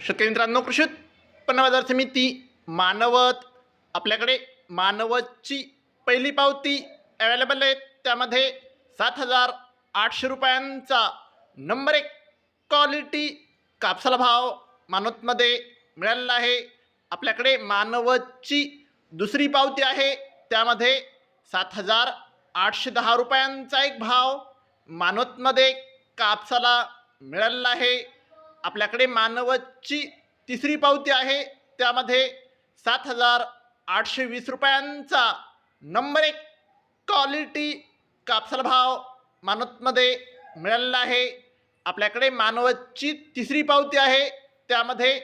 शेतकरी मित्रांनो, कृषी उत्पन्न बाजार समिती मानवत आपल्याकडे मानवतची पहिली पावती अवेलेबल आहे. त्यामध्ये 7,800 रुपयांचा नंबर 1 क्वालिटी कापसाला भाव मानवतमध्ये मिळालेला आहे. आपल्याकडे मानवतची दुसरी पावती आहे, त्यामध्ये 7,810 रुपयांचा एक भाव मानवतमध्ये कापसाला मिळालेला आहे. आपल्याकडे मानवतची तिसरी पावती आहे, त्यामध्ये 7,820 रुपयांचा नंबर 1 क्वालिटी कापसाला भाव मानवतमध्ये मिळालेला आहे. आपल्याकडे मानवतची तिसरी पावती आहे, त्यामध्ये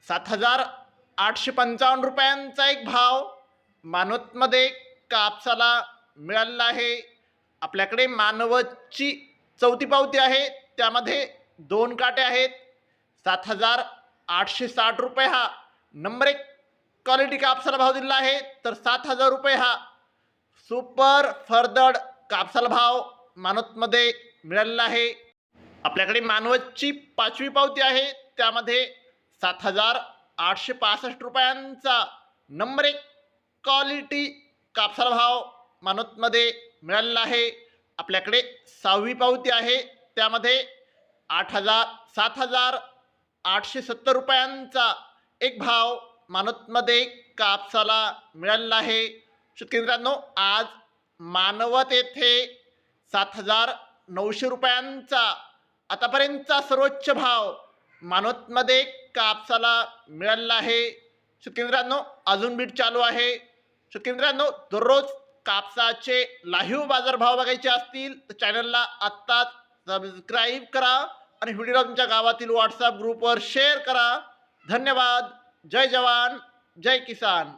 7,855 रुपयांचा एक भाव मानवतमध्ये कापसाला मिळालेला आहे. आपल्याकडे मानवतची चौथी पावती आहे, त्यामध्ये 2 काटे आहेत. 7,860 रुपये हा नंबर 1 क्वालिटी कापसाला भाव दिलेला आहे, तर 7,000 रुपये हा सुपर फरदड कापसाला भाव मानवतमध्ये मिळालेला आहे. आपल्याकडे मानवतची पाचवी पावती आहे, त्यामध्ये 7,865 रुपयांचा नंबर 1 क्वालिटी कापसाला भाव मानवतमध्ये मिळालेला आहे. आपल्याकडे सहावी पावती आहे, त्यामध्ये 7,870 रुपयांचा एक भाव मानवतमध्ये कापसाला मिळालेला आहे. शेतकरी मित्रांनो, आज मानवत येथे 7,900 रुपयांचा आतापर्यंतचा सर्वोच्च भाव मानवतमध्ये कापसाला मिळालेला आहे. शेतकरी मित्रांनो, अजून बीट चालू आहे. शेतकरी मित्रांनो, दररोज कापसाचे लाईव्ह बाजारभाव बघायचे असतील तर चॅनलला आत्ताच सबस्क्राईब करा आणि व्हिडिओ तुमच्या गावातील व्हॉट्सअप ग्रुपवर शेअर करा. धन्यवाद. जय जवान, जय किसान.